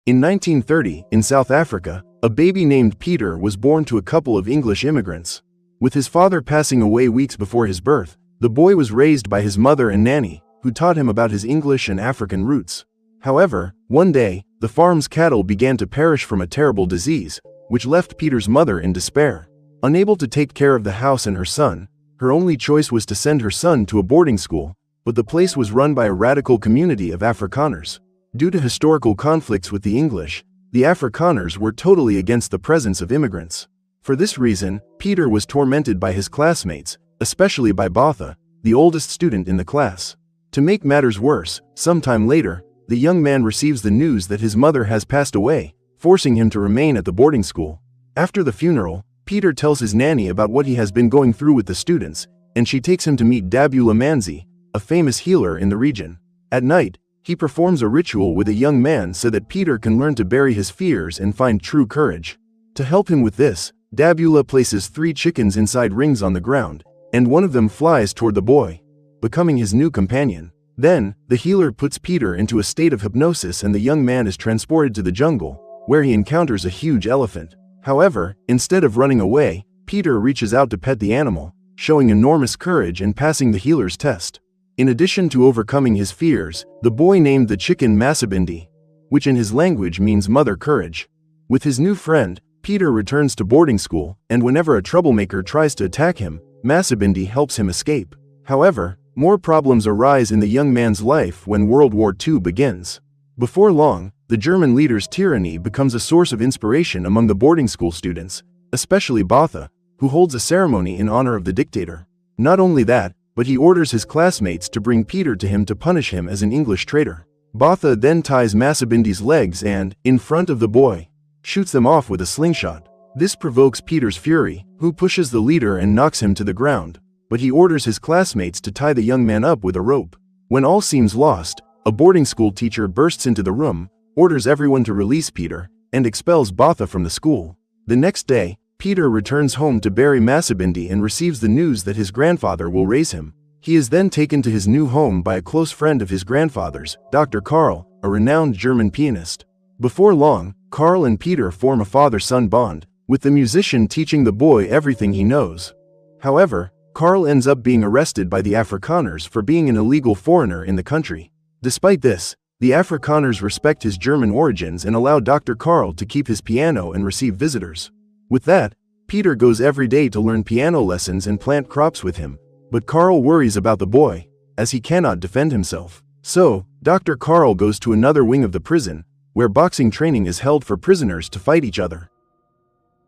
In 1930, in South Africa, a baby named Peter was born to a couple of English immigrants. With his father passing away weeks before his birth, the boy was raised by his mother and nanny, who taught him about his English and African roots. However, one day, the farm's cattle began to perish from a terrible disease, which left Peter's mother in despair. Unable to take care of the house and her son, her only choice was to send her son to a boarding school, but the place was run by a radical community of Afrikaners. Due to historical conflicts with the English, the Afrikaners were totally against the presence of immigrants. For this reason, Peter was tormented by his classmates, especially by Botha, the oldest student in the class. To make matters worse, sometime later, the young man receives the news that his mother has passed away, forcing him to remain at the boarding school. After the funeral, Peter tells his nanny about what he has been going through with the students, and she takes him to meet Dabula Manzi, a famous healer in the region. At night, he performs a ritual with a young man so that Peter can learn to bury his fears and find true courage. To help him with this, Dabula places 3 chickens inside rings on the ground, and one of them flies toward the boy, becoming his new companion. Then, the healer puts Peter into a state of hypnosis and the young man is transported to the jungle, where he encounters a huge elephant. However, instead of running away, Peter reaches out to pet the animal, showing enormous courage and passing the healer's test. In addition to overcoming his fears, the boy named the chicken Masabindi, which in his language means mother courage. With his new friend, Peter returns to boarding school, and whenever a troublemaker tries to attack him, Masabindi helps him escape. However, more problems arise in the young man's life when World War II begins. Before long, the German leader's tyranny becomes a source of inspiration among the boarding school students, especially Botha, who holds a ceremony in honor of the dictator. Not only that, but he orders his classmates to bring Peter to him to punish him as an English traitor. Botha then ties Masabindi's legs and, in front of the boy, shoots them off with a slingshot. This provokes Peter's fury, who pushes the leader and knocks him to the ground, but he orders his classmates to tie the young man up with a rope. When all seems lost, a boarding school teacher bursts into the room, orders everyone to release Peter, and expels Botha from the school. The next day, Peter returns home to bury Masabindi and receives the news that his grandfather will raise him. He is then taken to his new home by a close friend of his grandfather's, Dr. Karl, a renowned German pianist. Before long, Karl and Peter form a father-son bond, with the musician teaching the boy everything he knows. However, Karl ends up being arrested by the Afrikaners for being an illegal foreigner in the country. Despite this, the Afrikaners respect his German origins and allow Dr. Karl to keep his piano and receive visitors. With that, Peter goes every day to learn piano lessons and plant crops with him, but Karl worries about the boy, as he cannot defend himself. So, Dr. Karl goes to another wing of the prison, where boxing training is held for prisoners to fight each other.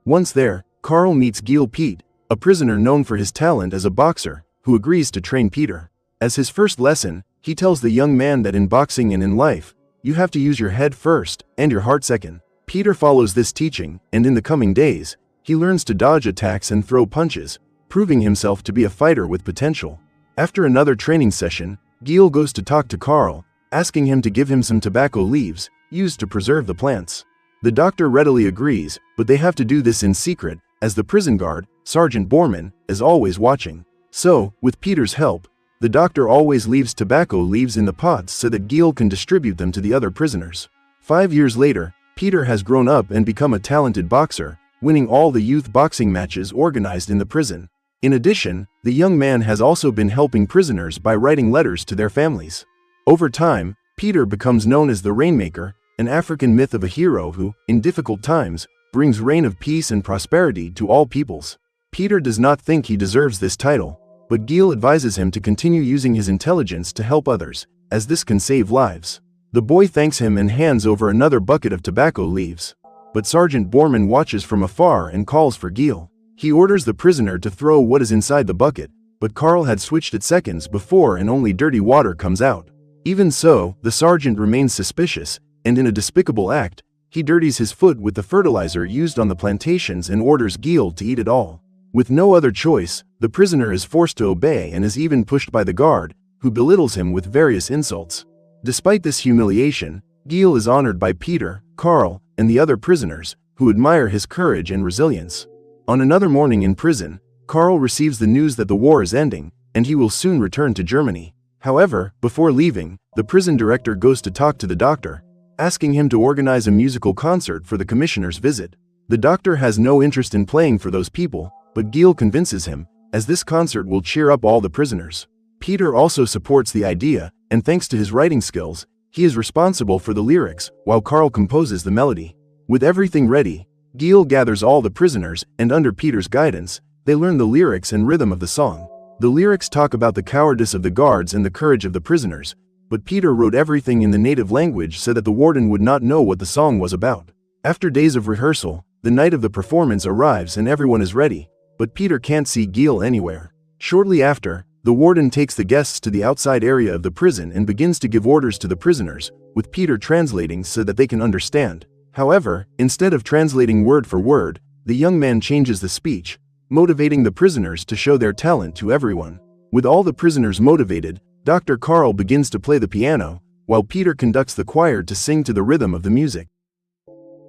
Once there, Karl meets Gil Piet, a prisoner known for his talent as a boxer, who agrees to train Peter. As his first lesson, he tells the young man that in boxing and in life, you have to use your head first and your heart second. Peter follows this teaching, and in the coming days, he learns to dodge attacks and throw punches, proving himself to be a fighter with potential. After another training session, Gil goes to talk to Karl, asking him to give him some tobacco leaves, used to preserve the plants. The doctor readily agrees, but they have to do this in secret, as the prison guard, Sergeant Bormann, is always watching. So, with Peter's help, the doctor always leaves tobacco leaves in the pots so that Gil can distribute them to the other prisoners. 5 years later, Peter has grown up and become a talented boxer, winning all the youth boxing matches organized in the prison. In addition, the young man has also been helping prisoners by writing letters to their families. Over time, Peter becomes known as the Rainmaker, an African myth of a hero who, in difficult times, brings reign of peace and prosperity to all peoples. Peter does not think he deserves this title, but Gil advises him to continue using his intelligence to help others, as this can save lives. The boy thanks him and hands over another bucket of tobacco leaves. But Sergeant Bormann watches from afar and calls for Gil. He orders the prisoner to throw what is inside the bucket, but Karl had switched it seconds before and only dirty water comes out. Even so, the sergeant remains suspicious, and in a despicable act, he dirties his foot with the fertilizer used on the plantations and orders Gil to eat it all. With no other choice, the prisoner is forced to obey and is even pushed by the guard, who belittles him with various insults. Despite this humiliation, Gil is honored by Peter, Karl, and the other prisoners, who admire his courage and resilience. On another morning in prison, Karl receives the news that the war is ending, and he will soon return to Germany. However, before leaving, the prison director goes to talk to the doctor, asking him to organize a musical concert for the commissioner's visit. The doctor has no interest in playing for those people, but Gil convinces him, as this concert will cheer up all the prisoners. Peter also supports the idea, and thanks to his writing skills, he is responsible for the lyrics, while Carl composes the melody. With everything ready, Gil gathers all the prisoners, and under Peter's guidance, they learn the lyrics and rhythm of the song. The lyrics talk about the cowardice of the guards and the courage of the prisoners, but Peter wrote everything in the native language so that the warden would not know what the song was about. After days of rehearsal, the night of the performance arrives and everyone is ready, but Peter can't see Gil anywhere. Shortly after, the warden takes the guests to the outside area of the prison and begins to give orders to the prisoners, with Peter translating so that they can understand. However, instead of translating word for word, the young man changes the speech, motivating the prisoners to show their talent to everyone. With all the prisoners motivated, Dr. Carl begins to play the piano, while Peter conducts the choir to sing to the rhythm of the music.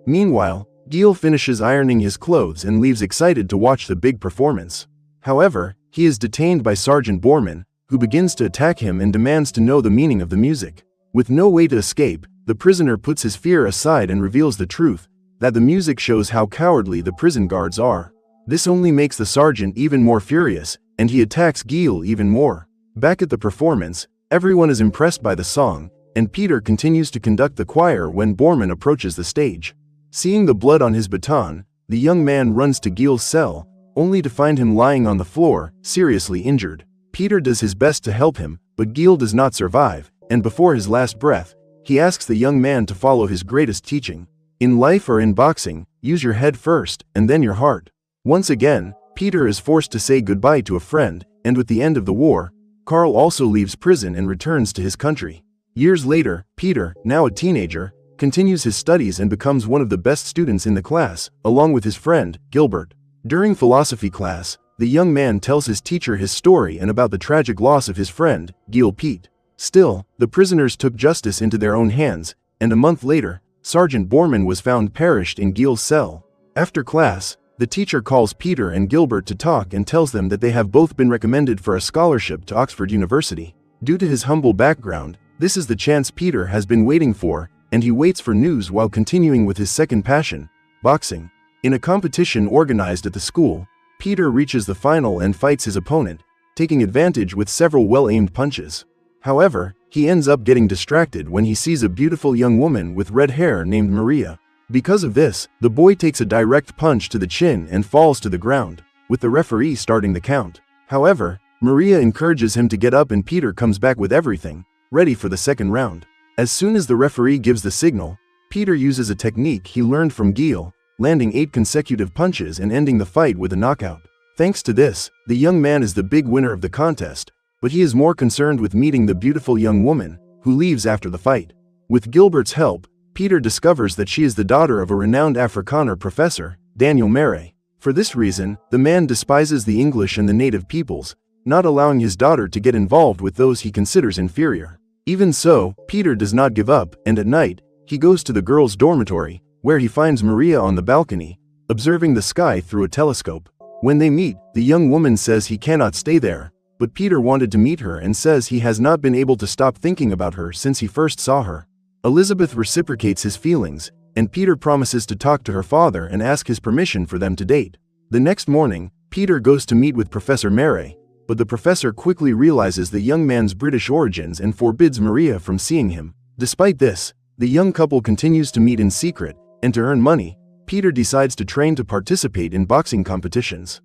Meanwhile, Gil finishes ironing his clothes and leaves excited to watch the big performance. However, he is detained by Sergeant Bormann, who begins to attack him and demands to know the meaning of the music. With no way to escape, the prisoner puts his fear aside and reveals the truth, that the music shows how cowardly the prison guards are. This only makes the sergeant even more furious, and he attacks Gil even more. Back at the performance, everyone is impressed by the song, and Peter continues to conduct the choir when Bormann approaches the stage. Seeing the blood on his baton, the young man runs to Gil's cell, only to find him lying on the floor, seriously injured. Peter does his best to help him, but Gil does not survive, and before his last breath, he asks the young man to follow his greatest teaching. In life or in boxing, use your head first, and then your heart. Once again, Peter is forced to say goodbye to a friend, and with the end of the war, Carl also leaves prison and returns to his country. Years later, Peter, now a teenager, continues his studies and becomes one of the best students in the class, along with his friend, Gilbert. During philosophy class, the young man tells his teacher his story and about the tragic loss of his friend, Gil Pete. Still, the prisoners took justice into their own hands, and a month later, Sergeant Bormann was found perished in Gil's cell. After class, the teacher calls Peter and Gilbert to talk and tells them that they have both been recommended for a scholarship to Oxford University. Due to his humble background, this is the chance Peter has been waiting for, and he waits for news while continuing with his second passion, boxing. In a competition organized at the school, Peter reaches the final and fights his opponent, taking advantage with several well-aimed punches. However, he ends up getting distracted when he sees a beautiful young woman with red hair named Maria. Because of this, the boy takes a direct punch to the chin and falls to the ground, with the referee starting the count. However, Maria encourages him to get up and Peter comes back with everything, ready for the second round. As soon as the referee gives the signal, Peter uses a technique he learned from Gil, landing 8 consecutive punches and ending the fight with a knockout. Thanks to this, the young man is the big winner of the contest, but he is more concerned with meeting the beautiful young woman, who leaves after the fight. With Gilbert's help, Peter discovers that she is the daughter of a renowned Afrikaner professor, Daniel Mare. For this reason, the man despises the English and the native peoples, not allowing his daughter to get involved with those he considers inferior. Even so, Peter does not give up, and at night, he goes to the girls' dormitory, where he finds Maria on the balcony, observing the sky through a telescope. When they meet, the young woman says he cannot stay there, but Peter wanted to meet her and says he has not been able to stop thinking about her since he first saw her. Elizabeth reciprocates his feelings, and Peter promises to talk to her father and ask his permission for them to date. The next morning, Peter goes to meet with Professor Mare, but the professor quickly realizes the young man's British origins and forbids Maria from seeing him. Despite this, the young couple continues to meet in secret, and to earn money, Peter decides to train to participate in boxing competitions.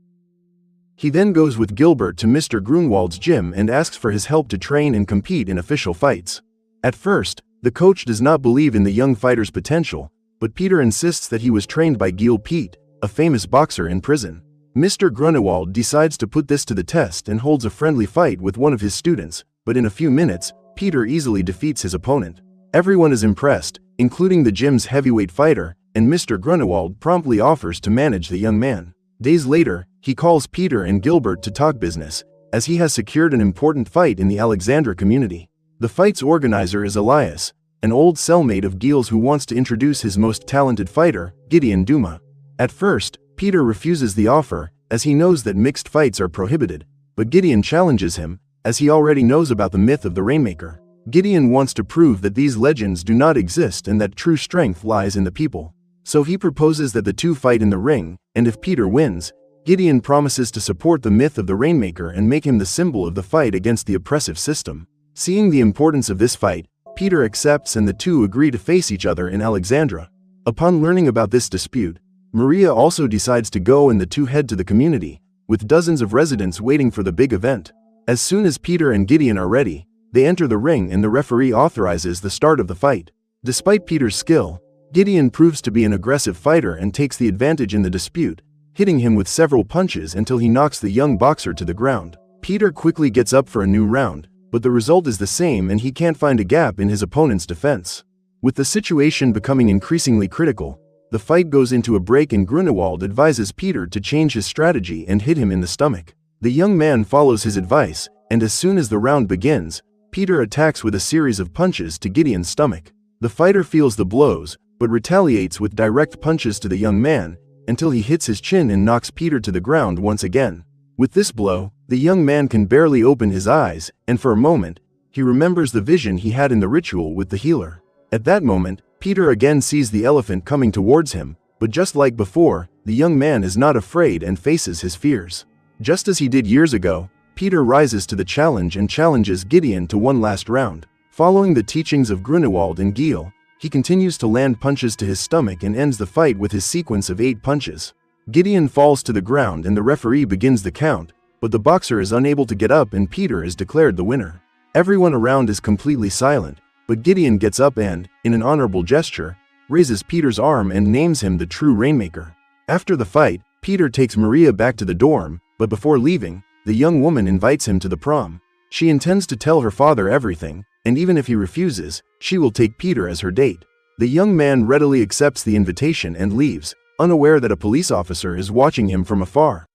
He then goes with Gilbert to Mr. Grunwald's gym and asks for his help to train and compete in official fights. At first, the coach does not believe in the young fighter's potential, but Peter insists that he was trained by Gil Pete, a famous boxer in prison. Mr. Grunewald decides to put this to the test and holds a friendly fight with one of his students, but in a few minutes, Peter easily defeats his opponent. Everyone is impressed, including the gym's heavyweight fighter, and Mr. Grunewald promptly offers to manage the young man. Days later, he calls Peter and Gilbert to talk business, as he has secured an important fight in the Alexandra community. The fight's organizer is Elias, an old cellmate of Gil's who wants to introduce his most talented fighter, Gideon Duma. At first, Peter refuses the offer, as he knows that mixed fights are prohibited, but Gideon challenges him, as he already knows about the myth of the Rainmaker. Gideon wants to prove that these legends do not exist and that true strength lies in the people. So he proposes that the two fight in the ring, and if Peter wins, Gideon promises to support the myth of the Rainmaker and make him the symbol of the fight against the oppressive system. Seeing the importance of this fight, Peter accepts and the two agree to face each other in Alexandria. Upon learning about this dispute, Maria also decides to go and the two head to the community, with dozens of residents waiting for the big event. As soon as Peter and Gideon are ready, they enter the ring and the referee authorizes the start of the fight. Despite Peter's skill, Gideon proves to be an aggressive fighter and takes the advantage in the dispute, hitting him with several punches until he knocks the young boxer to the ground. Peter quickly gets up for a new round, but the result is the same and he can't find a gap in his opponent's defense. With the situation becoming increasingly critical, the fight goes into a break and Grunewald advises Peter to change his strategy and hit him in the stomach. The young man follows his advice, and as soon as the round begins, Peter attacks with a series of punches to Gideon's stomach. The fighter feels the blows, but retaliates with direct punches to the young man, until he hits his chin and knocks Peter to the ground once again. With this blow, the young man can barely open his eyes, and for a moment, he remembers the vision he had in the ritual with the healer. At that moment, Peter again sees the elephant coming towards him, but just like before, the young man is not afraid and faces his fears. Just as he did years ago, Peter rises to the challenge and challenges Gideon to one last round. Following the teachings of Grunewald and Giel, he continues to land punches to his stomach and ends the fight with his sequence of 8 punches. Gideon falls to the ground and the referee begins the count, but the boxer is unable to get up and Peter is declared the winner. Everyone around is completely silent, but Gideon gets up and, in an honorable gesture, raises Peter's arm and names him the true Rainmaker. After the fight, Peter takes Maria back to the dorm, but before leaving, the young woman invites him to the prom. She intends to tell her father everything, and even if he refuses, she will take Peter as her date. The young man readily accepts the invitation and leaves, unaware that a police officer is watching him from afar.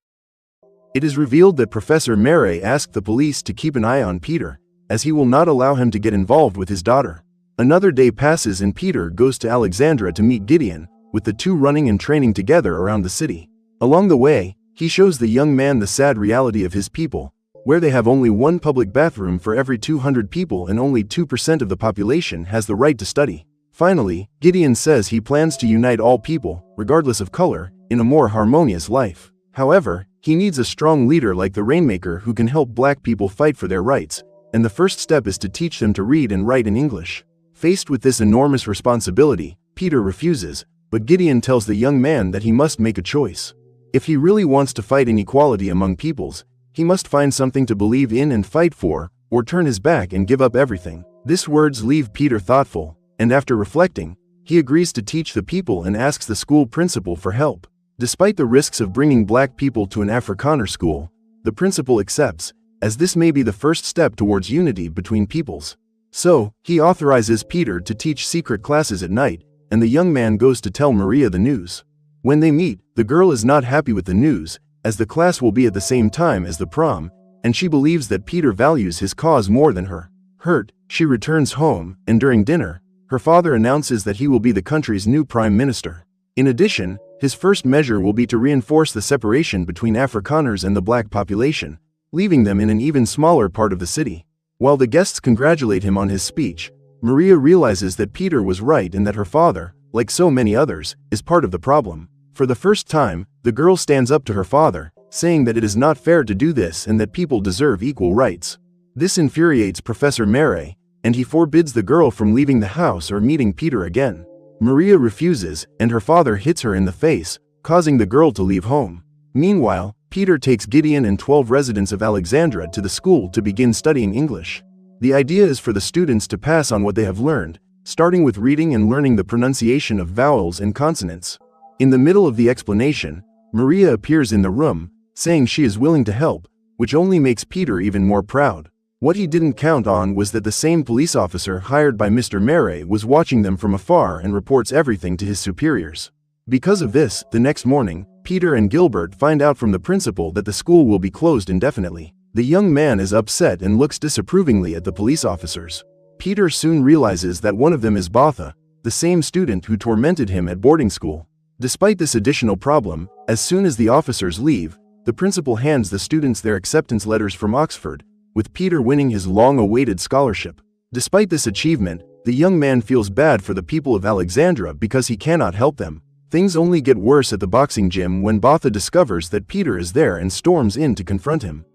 It is revealed that Professor Mere asked the police to keep an eye on Peter, as he will not allow him to get involved with his daughter. Another day passes and Peter goes to Alexandria to meet Gideon, with the two running and training together around the city. Along the way, he shows the young man the sad reality of his people, where they have only one public bathroom for every 200 people and only 2% of the population has the right to study. Finally, Gideon says he plans to unite all people, regardless of color, in a more harmonious life. However, he needs a strong leader like the Rainmaker who can help black people fight for their rights, and the first step is to teach them to read and write in English. Faced with this enormous responsibility, Peter refuses, but Gideon tells the young man that he must make a choice. If he really wants to fight inequality among peoples, he must find something to believe in and fight for, or turn his back and give up everything. These words leave Peter thoughtful, and after reflecting, he agrees to teach the people and asks the school principal for help. Despite the risks of bringing black people to an Afrikaner school, the principal accepts, as this may be the first step towards unity between peoples. So, he authorizes Peter to teach secret classes at night, and the young man goes to tell Maria the news. When they meet, the girl is not happy with the news, as the class will be at the same time as the prom, and she believes that Peter values his cause more than her. Hurt, she returns home, and during dinner, her father announces that he will be the country's new prime minister. In addition, his first measure will be to reinforce the separation between Afrikaners and the black population, leaving them in an even smaller part of the city. While the guests congratulate him on his speech, Maria realizes that Peter was right and that her father, like so many others, is part of the problem. For the first time, the girl stands up to her father, saying that it is not fair to do this and that people deserve equal rights. This infuriates Professor Mere, and he forbids the girl from leaving the house or meeting Peter again. Maria refuses, and her father hits her in the face, causing the girl to leave home. Meanwhile, Peter takes Gideon and 12 residents of Alexandria to the school to begin studying English. The idea is for the students to pass on what they have learned, starting with reading and learning the pronunciation of vowels and consonants. In the middle of the explanation, Maria appears in the room, saying she is willing to help, which only makes Peter even more proud. What he didn't count on was that the same police officer hired by Mr. Mere was watching them from afar and reports everything to his superiors. Because of this, the next morning, Peter and Gilbert find out from the principal that the school will be closed indefinitely. The young man is upset and looks disapprovingly at the police officers. Peter soon realizes that one of them is Botha, the same student who tormented him at boarding school. Despite this additional problem, as soon as the officers leave, the principal hands the students their acceptance letters from Oxford, with Peter winning his long-awaited scholarship. Despite this achievement, the young man feels bad for the people of Alexandria because he cannot help them. Things only get worse at the boxing gym when Botha discovers that Peter is there and storms in to confront him.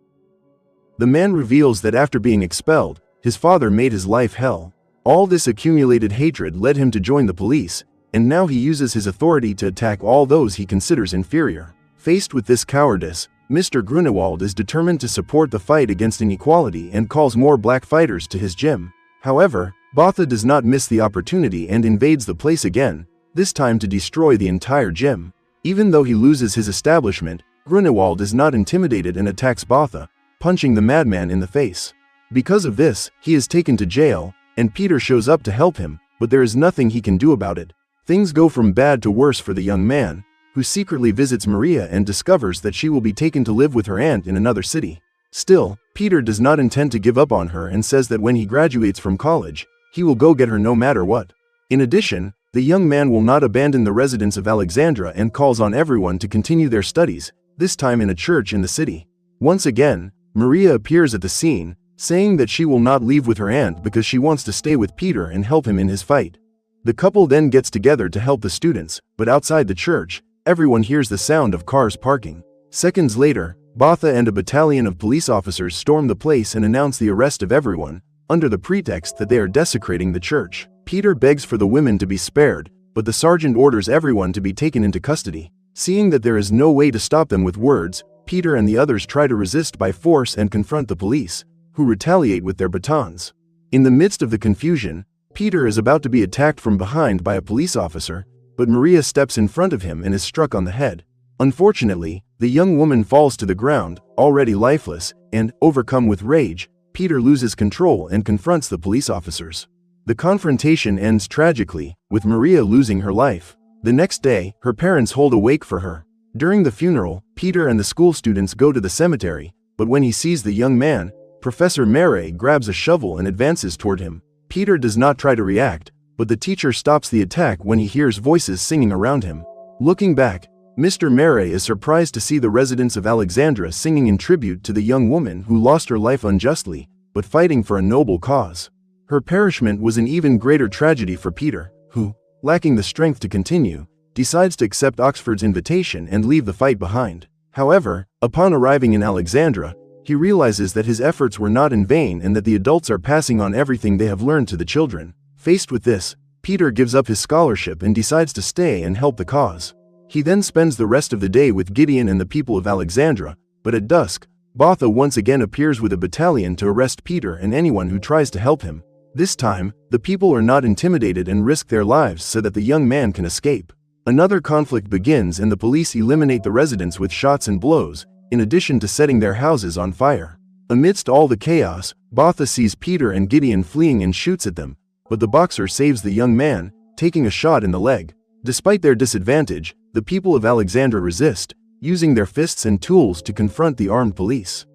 The man reveals that after being expelled, his father made his life hell. All this accumulated hatred led him to join the police, and now he uses his authority to attack all those he considers inferior. Faced with this cowardice, Mr. Grunewald is determined to support the fight against inequality and calls more black fighters to his gym. However, Botha does not miss the opportunity and invades the place again, this time to destroy the entire gym. Even though he loses his establishment, Grunewald is not intimidated and attacks Botha, punching the madman in the face. Because of this, he is taken to jail, and Peter shows up to help him, but there is nothing he can do about it. Things go from bad to worse for the young man, who secretly visits Maria and discovers that she will be taken to live with her aunt in another city. Still, Peter does not intend to give up on her and says that when he graduates from college, he will go get her no matter what. In addition, the young man will not abandon the residents of Alexandria and calls on everyone to continue their studies, this time in a church in the city. Once again, Maria appears at the scene, saying that she will not leave with her aunt because she wants to stay with Peter and help him in his fight. The couple then gets together to help the students, but outside the church, everyone hears the sound of cars parking. Seconds later, Botha and a battalion of police officers storm the place and announce the arrest of everyone, under the pretext that they are desecrating the church. Peter begs for the women to be spared, but the sergeant orders everyone to be taken into custody. Seeing that there is no way to stop them with words, Peter and the others try to resist by force and confront the police, who retaliate with their batons. In the midst of the confusion, Peter is about to be attacked from behind by a police officer, but Maria steps in front of him and is struck on the head. Unfortunately, the young woman falls to the ground, already lifeless, and, overcome with rage, Peter loses control and confronts the police officers. The confrontation ends tragically, with Maria losing her life. The next day, her parents hold a wake for her. During the funeral, Peter and the school students go to the cemetery, but when he sees the young man, Professor Mare grabs a shovel and advances toward him. Peter does not try to react, but the teacher stops the attack when he hears voices singing around him. Looking back, Mr. Mare is surprised to see the residents of Alexandria singing in tribute to the young woman who lost her life unjustly, but fighting for a noble cause. Her perishment was an even greater tragedy for Peter, who, lacking the strength to continue, decides to accept Oxford's invitation and leave the fight behind. However, upon arriving in Alexandria, he realizes that his efforts were not in vain and that the adults are passing on everything they have learned to the children. Faced with this, Peter gives up his scholarship and decides to stay and help the cause. He then spends the rest of the day with Gideon and the people of Alexandria, but at dusk, Botha once again appears with a battalion to arrest Peter and anyone who tries to help him. This time, the people are not intimidated and risk their lives so that the young man can escape. Another conflict begins and the police eliminate the residents with shots and blows, in addition to setting their houses on fire. Amidst all the chaos, Botha sees Peter and Gideon fleeing and shoots at them, but the boxer saves the young man, taking a shot in the leg. Despite their disadvantage, the people of Alexandria resist, using their fists and tools to confront the armed police.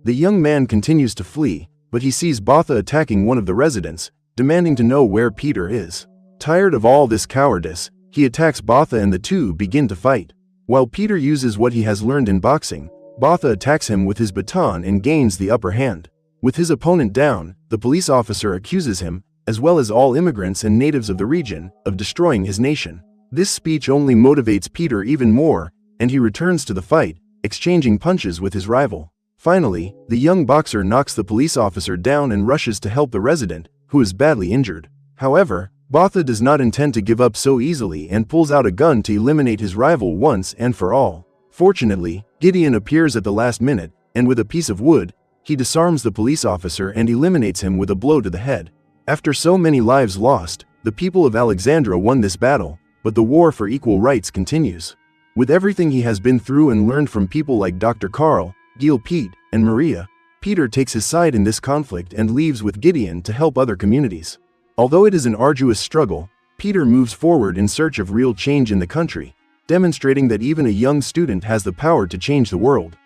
The young man continues to flee, but he sees Botha attacking one of the residents, demanding to know where Peter is. Tired of all this cowardice, he attacks Botha and the two begin to fight. While Peter uses what he has learned in boxing, Botha attacks him with his baton and gains the upper hand. With his opponent down, the police officer accuses him, as well as all immigrants and natives of the region, of destroying his nation. This speech only motivates Peter even more, and he returns to the fight, exchanging punches with his rival. Finally, the young boxer knocks the police officer down and rushes to help the resident, who is badly injured. However, Botha does not intend to give up so easily and pulls out a gun to eliminate his rival once and for all. Fortunately, Gideon appears at the last minute, and with a piece of wood, he disarms the police officer and eliminates him with a blow to the head. After so many lives lost, the people of Alexandria won this battle, but the war for equal rights continues. With everything he has been through and learned from people like Dr. Carl, Gil Pete, and Maria, Peter takes his side in this conflict and leaves with Gideon to help other communities. Although it is an arduous struggle, Peter moves forward in search of real change in the country, demonstrating that even a young student has the power to change the world.